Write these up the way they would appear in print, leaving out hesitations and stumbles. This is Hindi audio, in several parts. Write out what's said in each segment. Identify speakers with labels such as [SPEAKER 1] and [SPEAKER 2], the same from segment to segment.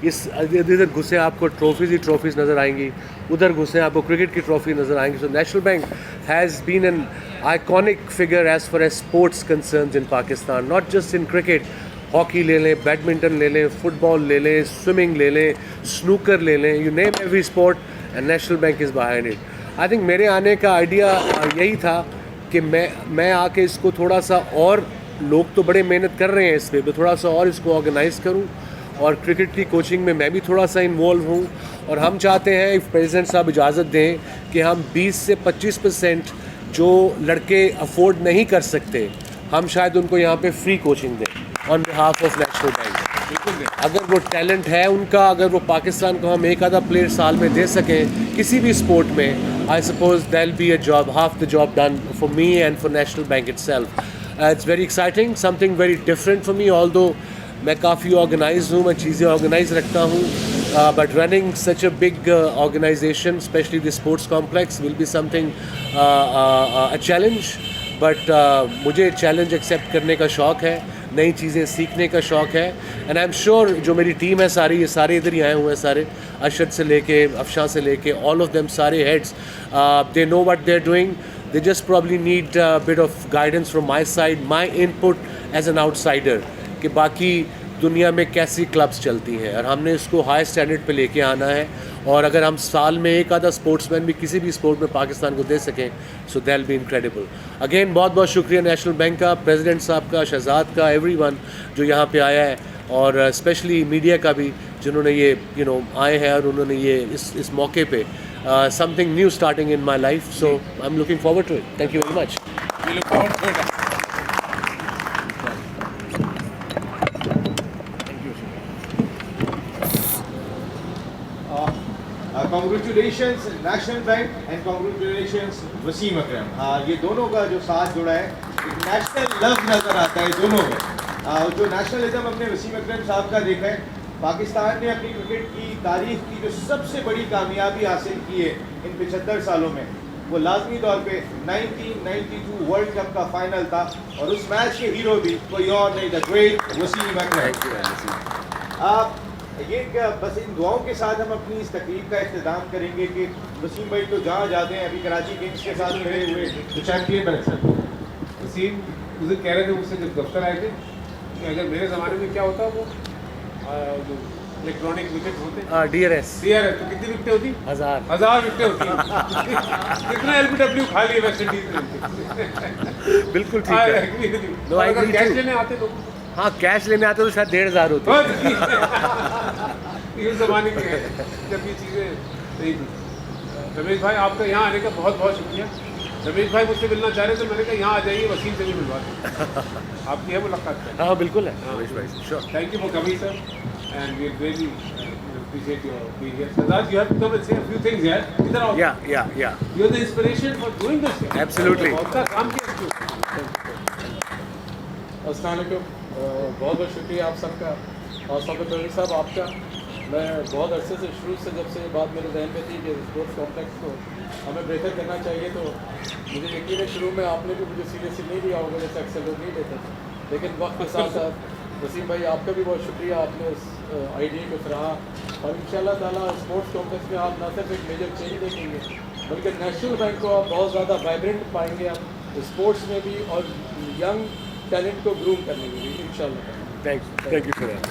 [SPEAKER 1] इस इधर घुसे आपको ट्रॉफीज़ नज़र आएंगी, उधर घुसे आपको क्रिकेट की ट्रॉफी नज़र आएंगी. So national bank has been an iconic figure as far as sports concerns in Pakistan, not just in cricket. Hockey ले लें, बैडमिंटन ले लें, फुटबॉल ले लें, स्विमिंग ले लें, स्नूकर ले लें, you name every sport and national bank is behind it. I think मेरे आने का आइडिया यही था कि मैं आके इसको थोड़ा सा, और लोग तो बड़े मेहनत कर रहे हैं इस पर, थोड़ा सा और इसको ऑर्गेनाइज़ करूं, और क्रिकेट की कोचिंग में मैं भी थोड़ा सा इन्वॉल्व हूं. और हम चाहते हैं, इफ़ प्रेसिडेंट साहब इजाज़त दें, कि हम 20 से 25% जो लड़के अफोर्ड नहीं कर सकते, हम शायद उनको यहाँ पे फ्री कोचिंग दें on behalf of national bank. अगर वो टैलेंट है उनका, अगर वो पाकिस्तान को हम एक आधा प्लेयर साल में दे सकें किसी भी स्पोर्ट में, I suppose that'll be a job, half the job done for me and for national bank itself. It's very exciting, something very different for me. Although मैं काफ़ी ऑर्गेनाइज हूँ, मैं चीज़ें ऑर्गेनाइज रखता हूँ, but running such a big organisation, especially the sports complex, will be something a challenge. But मुझे चैलेंज एक्सेप्ट करने का शौक़ है, नई चीज़ें सीखने का शौक़ है. एंड आई एम श्योर जो मेरी टीम है सारी, ये सारे इधर ही आए हुए हैं, सारे अरशद से लेके अफशां से लेके, ऑल ऑफ देम, सारे heads, they know what they are doing. They just probably need bit of guidance from my side, my input as an outsider, कि बाकी दुनिया में कैसी क्लब्स चलती हैं, और हमने इसको हाई स्टैंडर्ड पे लेके आना है. और अगर हम साल में एक आधा स्पोर्ट्समैन भी किसी भी स्पोर्ट में पाकिस्तान को दे सकें, सो दैल बी इनक्रेडिबल. अगेन बहुत बहुत शुक्रिया नेशनल बैंक का, प्रेसिडेंट साहब का, शहजाद का, एवरीवन जो यहाँ पे आया है, और स्पेशली मीडिया का भी, जिन्होंने ये आए हैं, और उन्होंने ये इस मौके पे something new starting in my life. So I am looking forward to it. Thank you very much.
[SPEAKER 2] Congratulations National Bank and congratulations Wasim Akram. ये दोनों का जो साथ जुड़ा है, एक नेशनल लव नज़र आता है दोनों में. जो नेशनलिज्म हमने वसीम अकरम साहब का देखा है, पाकिस्तान ने अपनी क्रिकेट की तारीख की जो सबसे बड़ी कामयाबी हासिल की है इन 75 सालों में, वो लाजमी तौर पे 1992 वर्ल्ड कप का फाइनल था, और उस मैच के हीरो भी कोई और नहीं, द ग्रेट वसीम अकरम. ये बस इन दुआओं के साथ हम अपनी इस तकरीब का इख्तिताम करेंगे कि वसीम भाई तो जहाँ जाते हैं, अभी कराची किंग्स के साथ खड़े हुए तो चैंपियन बने. सर
[SPEAKER 3] वसीम मुझे कह रहे थे मुझसे जब दफ्तर आए थे कि अगर मेरे ज़माने में क्या होता, वो जो इलेक्ट्रॉनिक विकेट होते,
[SPEAKER 1] DRS
[SPEAKER 3] तो कितनी विकटें होती? 1000 विकटें होती. कितना LBW खा लिए वेस्ट इंडीज ने.
[SPEAKER 1] बिल्कुल ठीक है.
[SPEAKER 3] तो अगर कैश लेने आते लोग,
[SPEAKER 1] हाँ कैश लेने आते तो शायद 1500 होते.
[SPEAKER 3] ये ज़माने के हैं जब ये चीज़ें नहीं थी. रमेश भाई आपका यहाँ आने का बहुत बहुत शुक्रिया. रमेश भाई मुझसे मिलना चाह रहे थे, मैंने कहा यहाँ आ जाइए, वसीम से भी मिलवा दें. आपकी है मुलाकात?
[SPEAKER 1] हाँ बिल्कुल है रमेश भाई. Sure.
[SPEAKER 3] Thank you for coming, sir, and we really appreciate your being here. Shahzad, you have to come and say a few things here. इधर आओ.
[SPEAKER 1] Yeah.
[SPEAKER 3] You are the inspiration for doing this.
[SPEAKER 1] Absolutely.
[SPEAKER 3] बहुत का काम किया इसको.
[SPEAKER 4] अस्सलाम वालेकुम. बहुत बहुत शुक्रिया आप सबका, और सबका साहब आपका. मैं बहुत अरसे से, शुरू से जब से ये बात मेरे जहन में थी कि स्पोर्ट्स कॉम्प्लेक्स को हमें बेहतर करना चाहिए, तो मुझे यकीन है शुरू में आपने भी मुझे सीरियसली नहीं लिया होगा, जैसे अक्सर लोग नहीं लेते, लेकिन वक्त के साथ साथ वसीम भाई आपका भी बहुत शुक्रिया, आपने उस आइडिया को सराहा. और इंशाल्लाह ताला स्पोर्ट्स कॉम्प्लेक्स में आप न सिर्फ एक मेजर चेंज देखेंगे, बल्कि नेशनल बैंक को आप बहुत ज़्यादा वाइब्रेंट पाएंगे आप स्पोर्ट्स में भी, और यंग टैलेंट को ग्रूम करने में भी इंशाल्लाह.
[SPEAKER 1] Thank you for that.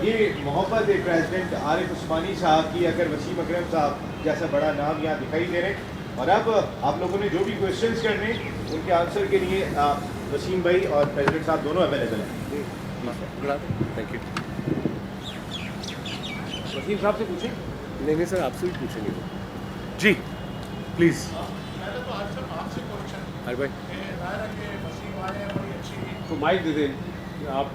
[SPEAKER 2] ये मोहब्बत है प्रेसिडेंट आरिफ उस्मानी साहब की, अगर वसीम अकरम साहब जैसा बड़ा नाम यहाँ दिखाई दे रहे हैं. और अब आप लोगों ने जो भी क्वेश्चंस करने, उनके आंसर के लिए वसीम भाई और प्रेसिडेंट साहब दोनों अवेलेबल हैं.
[SPEAKER 1] Thank you.
[SPEAKER 3] वसीम साहब से पूछें.
[SPEAKER 1] नहीं सर, आपसे भी पूछेंगे जी, प्लीज़. अरे भाई
[SPEAKER 3] तो माइक दे दें आप.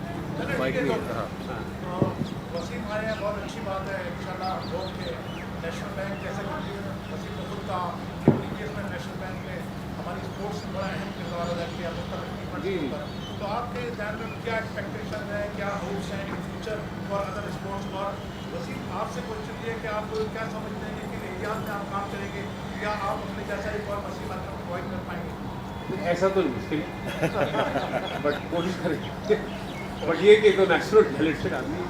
[SPEAKER 1] माइक नहीं है. हाँ.
[SPEAKER 5] वसीम आए हैं, बहुत अच्छी बात है. इंशाल्लाह हम लोग के नेशनल बैंक जैसे वसीम ने खुद कहा कि प्रीवियस में नेशनल बैंक में हमारी स्पोर्ट्स में बड़ा अहम किरदार अदा किया मुख्तलिफ. तो आपके ध्यान में क्या एक्सपेक्टेशन है, क्या होप्स हैं in future for other sports? और वसीम आपसे क्वेश्चन ये कि आप क्या समझते हैं कि एहतियात में आप काम करेंगे, या आप अपने जैसा एक और वसीम अकरम अवॉइड कर पाएंगे?
[SPEAKER 3] ऐसा तो मुश्किल है बट कोशिश करेंगे. बट ये कि तो नेशनल टैलेंटेड आदमी है।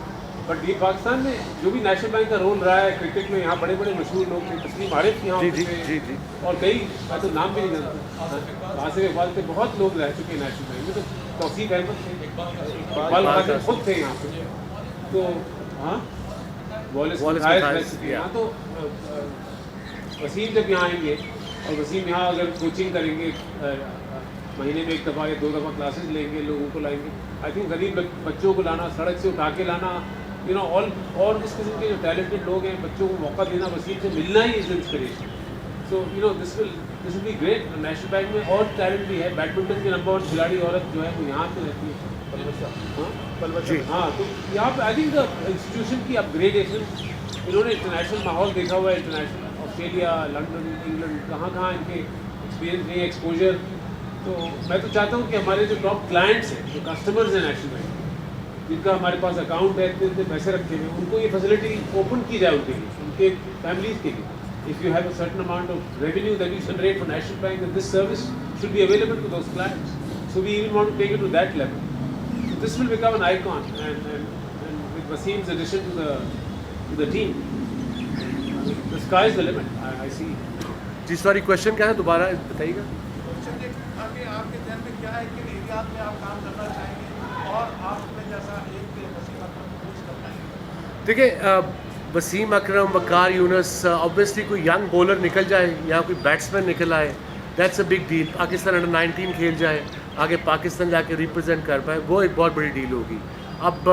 [SPEAKER 3] बट ये पाकिस्तान में जो भी नेशनल बैंक का रोल रहा है क्रिकेट में, यहाँ बड़े बड़े मशहूर लोग थे, तस्लीम आरिफ यहाँ
[SPEAKER 1] जी
[SPEAKER 3] होते
[SPEAKER 1] जी
[SPEAKER 3] थे,
[SPEAKER 1] जी जी
[SPEAKER 3] और कई मैं तो नाम भी नहीं जानता, आसिफ इकबाल थे, बहुत लोग रह चुके हैं नेशनल बैंक में। तो तौसीफ अहमद थे, इकबाल कासिम खुद थे यहाँ पे। तो हाँ वॉलिस
[SPEAKER 1] मिठास,
[SPEAKER 3] रह चुके हैं यहाँ। तो वसीम जब यहाँ आएंगे और वसीम यहाँ अगर कोचिंग करेंगे, महीने में 1 दफ़ा या 2 दफ़ा क्लासेस लेंगे, लोगों को लाएंगे, आई थिंक गरीब बच्चों को लाना, सड़क से उठा के लाना, यू नो ऑल और इस किस्म के जो टैलेंटेड लोग हैं, बच्चों को मौका देना, वसीम से मिलना he is inspiration. So you know this will be great. National bank में और टैलेंट भी है। बैडमिंटन की नंबर 1 खिलाड़ी औरत जो है वो यहाँ पे रहती है,
[SPEAKER 1] जी।
[SPEAKER 3] हाँ। तो यहाँ पे आई थिंक द इंस्टीट्यूशन की अपग्रेडेशन, इन्होंने इंटरनेशनल माहौल देखा हुआ है, इंटरनेशनल ऑस्ट्रेलिया, लंदन, इंग्लैंड, कहाँ इनके एक्सपीरियंस नहीं, एक्सपोजर। तो मैं तो चाहता हूँ कि हमारे जो टॉप क्लाइंट्स हैं, जो कस्टमर्स हैं नेशनल बैंक, जिनका हमारे पास अकाउंट है, इतने पैसे रखे हुए, उनको ये फैसिलिटी ओपन की जाए उनके लिए, उनके फैमिलीज़ के लिए। If you have a certain amount of revenue that you generate for national bank, that this service should be available to those clients. So we even want to take it to that level. So this will become an icon, and with Wasim's addition to the team, the sky is the limit. I see.
[SPEAKER 1] जी सॉरी, क्वेश्चन क्या है दोबारा बताइएगा।
[SPEAKER 5] क्वेश्चन ये आगे आपके ध्यान में क्या है, किन एरियाज में आप काम करना चाहेंगे और आप में जैसा एक वसीम अकरम को कोच करना है?
[SPEAKER 1] देखिए वसीम अकरम, वकार यूनुस, ऑब्वियसली कोई यंग बॉलर निकल जाए, यहाँ कोई बैट्समैन निकल आए, that's a big deal. Pakistan under 19 खेल जाए, आगे पाकिस्तान जाके रिप्रेजेंट कर पाए, वो एक बहुत बड़ी डील होगी। अब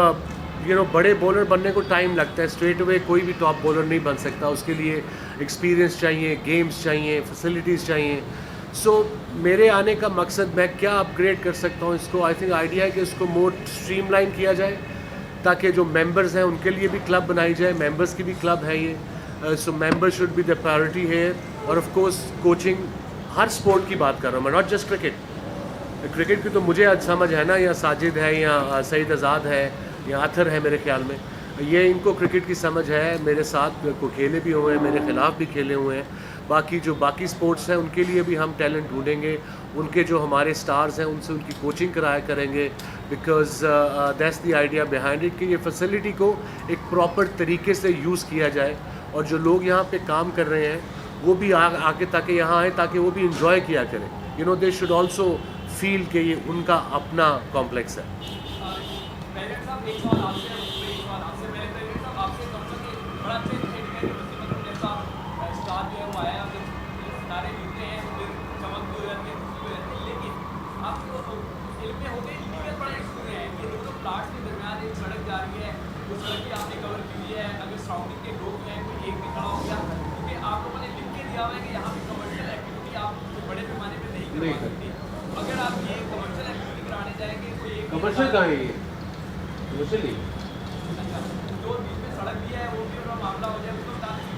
[SPEAKER 1] यू नो बड़े बॉलर बनने को टाइम लगता है, स्ट्रेट अवे कोई भी टॉप बॉलर नहीं बन सकता, उसके लिए एक्सपीरियंस चाहिए, गेम्स चाहिए, फैसिलिटीज़ चाहिए। सो मेरे आने का मकसद, मैं क्या अपग्रेड कर सकता हूँ इसको, आई थिंक आइडिया है कि इसको मोर स्ट्रीमलाइन किया जाए, ताकि जो मेंबर्स हैं उनके लिए भी क्लब बनाई जाए, मेंबर्स की भी क्लब है ये। So member should be the priority है। और ऑफ कोर्स कोचिंग, हर स्पोर्ट की बात कर रहा हूँ मैं, नॉट जस्ट क्रिकेट की तो मुझे आज समझ है ना, या साजिद है, या सईद आज़ाद है, या अथर है, मेरे ख्याल में ये इनको क्रिकेट की समझ है। मेरे साथ को खेले भी हुए हैं, मेरे ख़िलाफ़ भी खेले हुए हैं। बाकी जो बाकी स्पोर्ट्स हैं उनके लिए भी हम टैलेंट ढूंढेंगे, उनके जो हमारे स्टार्स हैं उनसे उनकी कोचिंग कराया करेंगे, because that's the idea behind it, कि ये फैसिलिटी को एक प्रॉपर तरीके से यूज़ किया जाए, और जो लोग यहाँ पे काम कर रहे हैं वो भी आगे ताकि यहाँ आए, ताकि वो भी इंजॉय किया करें। You know they should also feel कि ये उनका अपना कॉम्प्लेक्स है।
[SPEAKER 3] नहीं करती।
[SPEAKER 6] अगर आप ये कमर्शियल एक्टिविटी कराने जाएंगे कोई एक
[SPEAKER 3] कमर्शियल कहाँ है ये? कमर्शियल नहीं।
[SPEAKER 6] जो बीच में सड़क भी है वो भी उनका मामला हो जाए, उसको बता दें।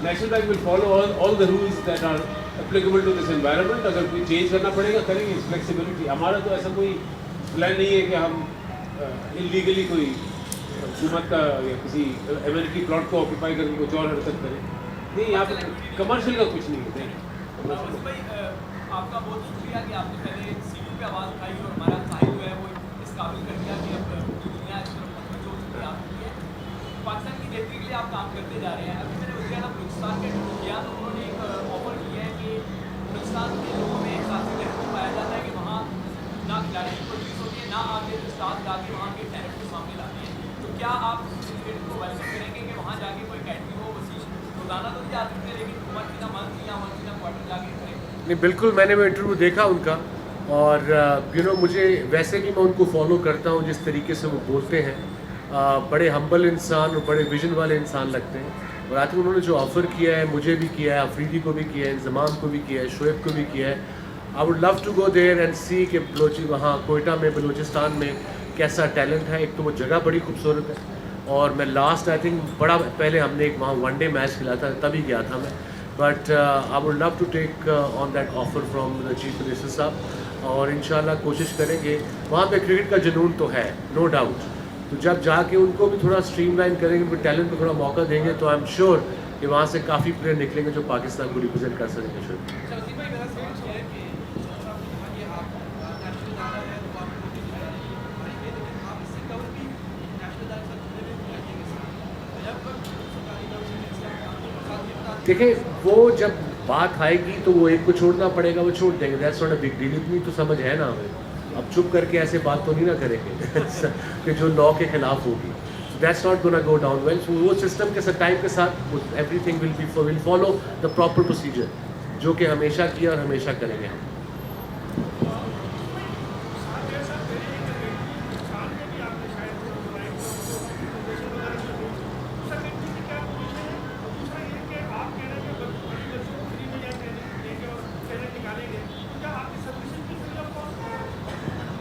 [SPEAKER 3] National bank will follow all the rules that are applicable to this environment। अगर कोई चेंज करना पड़ेगा करेंगे, फ्लेक्सिबिलिटी। हमारा तो ऐसा कोई प्लान नहीं है कि हम इलीगली कोई हुकूमत का या किसी एमएनटी प्लॉट को ऑक्यूपाई करके कुछ और हरकत करें। नहीं, यहाँ पे कमर्शियल का कुछ नहीं है।
[SPEAKER 6] वैसे भाई आपका बहुत शुक्रिया कि आपने पहले सीढ़ी पे आवाज़ उठाई और हमारा साहिब जो है वो इस काबिल कर दिया कि अब दुनिया इस तरफ जो शुक्रिया आपकी है। पाकिस्तान की बेहतरी के लिए आप काम करते जा रहे हैं। अभी मैंने उसके बाद बलूचिस्तान के किया तो उन्होंने एक ऑफर किया है कि बलूचिस्तान के लोगों में एक साथी लहर पाया जाता है कि वहाँ ना खिलाड़ी की प्रोड्यूस होती है, ना आगे स्टाफ जाके वहाँ के टैलेंट को सामने लाते हैं। तो क्या आप इस इनिशिएटिव को वेलकम करेंगे कि वहाँ जाके कोई अकेडमी हो? वसीम रोजाना तो नहीं जा सकते, लेकिन मंथ या क्वार्टर जाके करें।
[SPEAKER 1] नहीं, बिल्कुल, मैंने वो इंटरव्यू देखा उनका, और यू नो मुझे वैसे भी मैं उनको फॉलो करता हूँ, जिस तरीके से वो बोलते हैं, बड़े हम्बल इंसान और बड़े विजन वाले इंसान लगते हैं। और आई थिंक उन्होंने जो ऑफ़र किया है, मुझे भी किया है, अफरीदी को भी किया है, इंजमाम को भी किया है, शोएब को भी किया है। I would love to go there and see कि वहाँ कोयटा में, बलूचिस्तान में कैसा टैलेंट है। एक तो वो जगह बड़ी खूबसूरत है, और मैं लास्ट आई थिंक बड़ा पहले हमने एक वहाँ वनडे मैच खेला था, तभी गया था मैं। But I would love to take on that offer from the chief minister साहब, और इंशाल्लाह कोशिश करेंगे। वहाँ पे क्रिकेट का जुनून तो है, नो डाउट। तो जब जाके उनको भी थोड़ा स्ट्रीमलाइन करेंगे, उनके टैलेंट को थोड़ा मौका देंगे, तो आई एम श्योर कि वहाँ से काफ़ी प्लेयर निकलेंगे जो पाकिस्तान को रिप्रेजेंट कर सकेंगे। देखिए वो जब बात आएगी तो वो एक को छोड़ना पड़ेगा, वो छोड़ देंगे, that's not a big deal, इतनी तो समझ है ना हमें। अब चुप करके ऐसे बात तो नहीं ना करेंगे कि जो लॉ के खिलाफ होगी, that's not gonna go down well. So वो सिस्टम के साथ टाइम के साथ everything will follow the proper procedure, जो कि हमेशा किया और हमेशा करेंगे हम।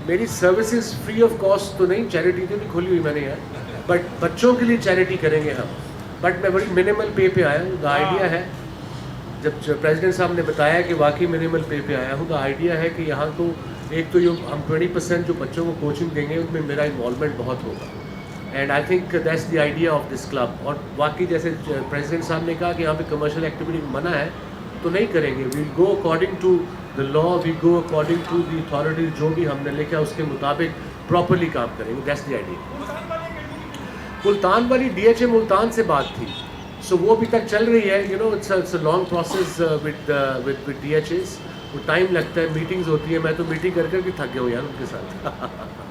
[SPEAKER 1] मेरी सर्विसेज फ्री ऑफ कॉस्ट तो नहीं, चैरिटी तो नहीं खोली हुई मैंने यार, बट बच्चों के लिए चैरिटी करेंगे हम। बट मैं बड़ी मिनिमल पे पे आया हूँ। द आइडिया है, जब प्रेसिडेंट साहब ने बताया कि वाकई मिनिमल पे पे आया हूँ, द आइडिया है कि यहाँ तो एक तो ये हम 20% जो बच्चों को कोचिंग देंगे उनमें मेरा इन्वॉल्वमेंट बहुत होगा, and I think that's the idea of this club. और बाकी जैसे प्रेसिडेंट साहब ने कहा कि यहाँ पे कमर्शियल एक्टिविटी मना है तो नहीं करेंगे, we'll go according to the law, we go according to the authorities, जो भी हमने लिखा उसके मुताबिक प्रॉपरली काम करेंगे, दैट्स द आइडिया। मुल्तान वाली DHA मुल्तान से बात थी, सो वो अभी तक चल रही है, you know it's a long process with DHAs, वो टाइम लगता है, मीटिंग्स होती है, मैं तो मीटिंग कर कर भी थक गया हूँ यार उनके साथ।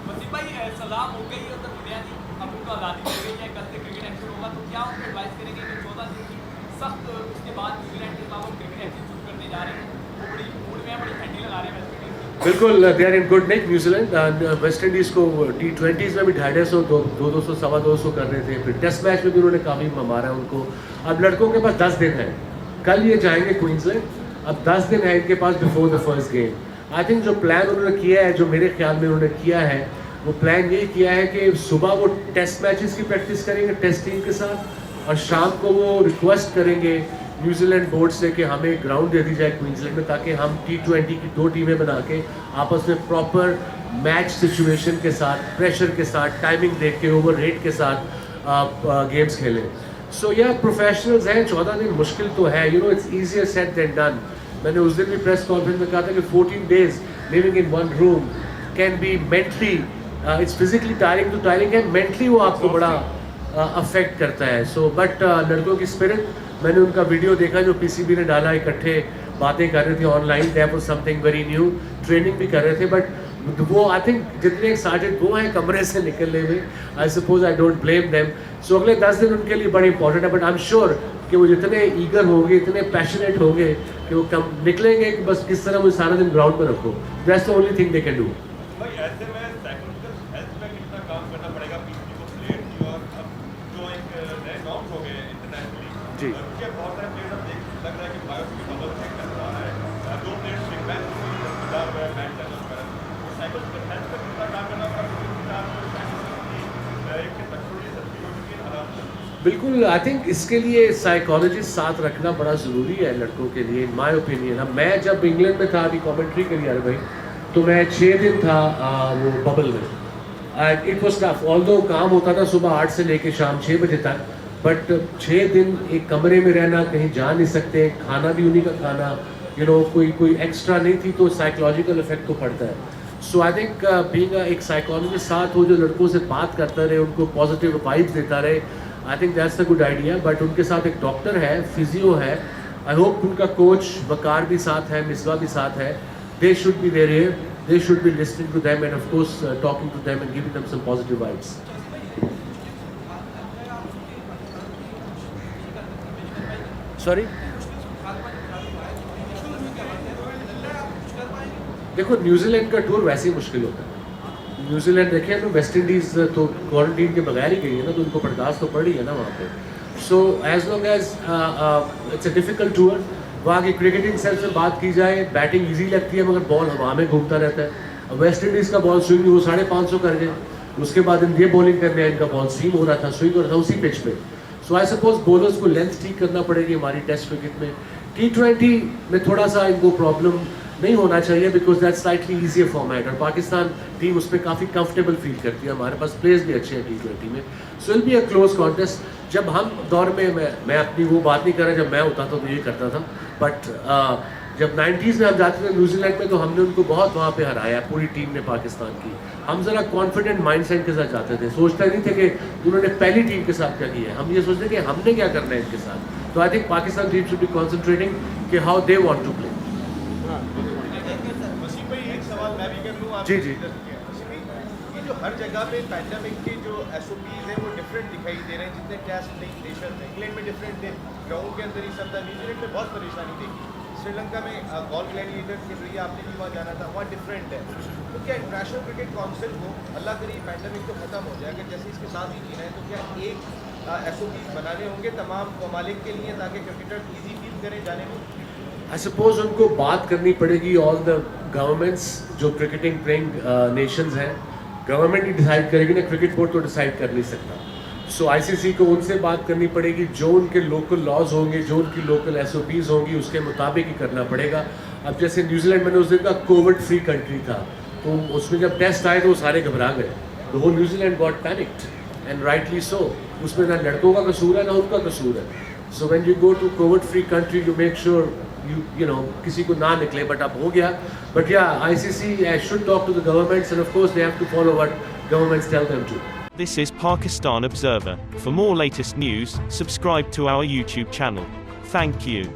[SPEAKER 6] वसीम भाई सलाम हो गई है तो दुनिया की अब उनको आज़ादी मिल गई है, कल से क्रिकेट एक्शन होगा, तो क्या उनको एडवाइस करेंगे कि 14 दिन की सख्त उसके बाद न्यूजीलैंड के साथ वो क्रिकेट एक्शन शुरू करने जा रहे हैं, वो बड़ी मूड में बड़ी ठंडी लगा रहे हैं वेस्ट इंडीज।
[SPEAKER 1] बिल्कुल, they are in good nick New Zealand. West Indies को T20s में भी 250, 200, 250 कर रहे थे, फिर टेस्ट मैच में भी उन्होंने काफ़ी मारा उनको। अब लड़कों के पास 10 दिन है, कल ये जाएंगे क्वींसलैंड, अब 10 दिन है इनके पास before the first game. I think जो प्लान उन्होंने किया है, जो मेरे ख्याल में उन्होंने किया है, वो प्लान ये किया है कि सुबह वो टेस्ट मैचेस की प्रैक्टिस करेंगे टेस्ट टीम के साथ, और शाम को वो रिक्वेस्ट करेंगे न्यूजीलैंड बोर्ड से कि हमें ग्राउंड दे दी जाए क्वींसलैंड में, ताकि हम T20 की 2 टीमें बना के आपस में प्रॉपर मैच सिचुएशन के साथ, प्रेशर के साथ, टाइमिंग देख के, ओवर रेट के साथ गेम्स खेलें। सो या प्रोफेशनल्स हैं, 14 दिन मुश्किल तो है, you know it's easier said than done. मैंने उस दिन भी प्रेस कॉन्फ्रेंस में कहा था कि 14 days living in one room can be mentally, it's physically tiring too tiring है, मेंटली वो आपको बड़ा अफेक्ट करता है। सो बट लड़कों की स्पिरिट, मैंने उनका वीडियो देखा जो PCB ने डाला, इकट्ठे बातें कर रहे थे online, that was something very new, training भी कर रहे थे, बट वो आई थिंक जितने एक्साइटेड वो हैं कमरे से निकलने में, I suppose I don't blame them. So अगले 10 दिन उनके लिए बड़े इंपॉर्टेंट है, बट आई एम श्योर कि वो जितने ईगर होंगे, इतने पैशनेट होंगे कि वो कम निकलेंगे कि बस किस तरह मुझे सारा दिन ग्राउंड पर रखो, that's the only thing they can do.
[SPEAKER 7] भाई ऐसे में साइकोलॉजिकल हेल्थ पे कितना काम करना पड़ेगा PCB को प्लेयर की, और अब जो एक नए नॉर्म्स हो गए इंटरनेशनली
[SPEAKER 1] जी,
[SPEAKER 7] उनके बहुत सारे प्लेयर अब देख लग रहा है कि बायोस की डबल चेक कर रहा है, 2 प्लेयर्स बिग मैच मजा हुआ है मैच चैनल पर, साइकोलॉजिकल हेल्थ पे कितना काम करना पड़ेगा, एक तकलीफ सच्ची हो चुकी है हालात।
[SPEAKER 1] बिल्कुल, आई थिंक इसके लिए साइकोलॉजिस्ट साथ रखना बड़ा ज़रूरी है लड़कों के लिए, इन माय ओपिनियन। अब मैं जब इंग्लैंड में था, अभी कमेंट्री करी यार भाई, तो मैं 6 दिन था वो बबल में, and it was tough, although काम होता था सुबह 8 से लेके शाम 6 बजे तक, बट 6 दिन एक कमरे में रहना, कहीं जा नहीं सकते, खाना भी उन्हीं का खाना, यू नो कोई एक्स्ट्रा नहीं थी, तो साइकोलॉजिकल इफेक्ट तो पड़ता है। सो आई थिंक बीइंग एक साइकोलॉजिस्ट साथ हो जो लड़कों से बात करता रहे, उनको पॉजिटिव वाइब्स देता रहे, I think that's a good idea. But उनके साथ एक डॉक्टर है, फिजियो है, आई होप उनका कोच वकार भी साथ है, मिसबा भी साथ है, they should be there here, they should be listening to them and of course talking to them and giving them some positive vibes. Sorry? देखो न्यूजीलैंड का टूर वैसे ही मुश्किल होता है। न्यूजीलैंड देखें तो वेस्ट इंडीज़ तो क्वारंटीन के बगैर ही गई है ना, तो उनको बर्दाश्त तो पड़ रही है ना वहाँ पे। So as long as it's a difficult tour. वहाँ की क्रिकेटिंग सेंस में बात की जाए, बैटिंग इजी लगती है मगर बॉल हवा में घूमता रहता है। वेस्ट इंडीज़ का बॉल स्विंग वो 550 कर गए, उसके बाद ये बॉलिंग करने आए, इनका बॉल स्विंग हो रहा था उसी पिच पे। सो आई सपोज बॉलर्स को लेंथ ठीक करना पड़ेगी हमारी टेस्ट क्रिकेट में। T20 में थोड़ा सा इनको प्रॉब्लम नहीं होना चाहिए because that slightly easier format, और पाकिस्तान टीम उसमें काफ़ी कंफर्टेबल फील करती है, हमारे पास प्लेयर्स भी अच्छे हैं T20 में। So will be a close contest. जब हम दौर में मैं अपनी वो बात नहीं कर रहा, जब मैं होता था तो ये करता था, बट जब 90s में हम जाते थे न्यूजीलैंड में तो हमने उनको बहुत वहाँ पे हराया, पूरी टीम ने पाकिस्तान की। हम ज़रा कॉन्फिडेंट माइंडसेट के साथ जाते थे, सोचते नहीं थे कि उन्होंने पहली टीम के साथ क्या किया है, हम ये सोचते कि हमने क्या करना है इनके साथ। तो I think Pakistan team should be concentrating कि how they want to play.
[SPEAKER 2] Wasim भाई एक सवाल मैं भी कर लूँ आप
[SPEAKER 1] जी, जी।
[SPEAKER 2] वसीम भाई, ये जो हर जगह पे पैंडेमिक के जो SOPs हैं वो डिफरेंट दिखाई दे रहे हैं, जितने टेस्ट नेशन थे इंग्लैंड में डिफरेंट थे, ग्राउंड के अंदर ही सब था, न्यूजीलैंड में बहुत परेशानी देखी, श्रीलंका में गॉल ग्लैडिएटर्स के जरिए आपने भी वहाँ जाना था, वहाँ डिफरेंट है। तो क्या इंटरनेशनल क्रिकेट काउंसिल को अल्लाह करी पैंडेमिक तो खत्म हो जाए, अगर जैसे इसके साथ ही जीना है तो क्या एक SOPs बनाने होंगे तमाम ममालिक के लिए ताकि क्रिकेटर ईजी फील करें जाने में?
[SPEAKER 1] आई सपोज उनको बात करनी पड़ेगी ऑल द गवर्नमेंट्स जो क्रिकेटिंग प्लेइंग नेशंस हैं, गवर्नमेंट ही डिसाइड करेगी ना, क्रिकेट बोर्ड तो डिसाइड कर नहीं सकता। सो ICC को उनसे बात करनी पड़ेगी, जो उनके लोकल लॉज होंगे, जो उनकी लोकल SOPs होंगी उसके मुताबिक ही करना पड़ेगा। अब जैसे न्यूजीलैंड मैंने उस दिन का कोविड फ्री कंट्री था, तो उसमें जब टेस्ट आए तो वो सारे घबरा गए, तो वो New Zealand got panicked and rightly so. उसमें ना लड़कों का कसूर है ना उनका कसूर है। So when you go to covid free country you make sure you know किसी को ना निकले, बट अब हो गया। बट या ICC should talk to the governments and of course they have to follow what governments tell them to.
[SPEAKER 8] This is Pakistan Observer. For more latest news, subscribe to our YouTube channel. Thank you.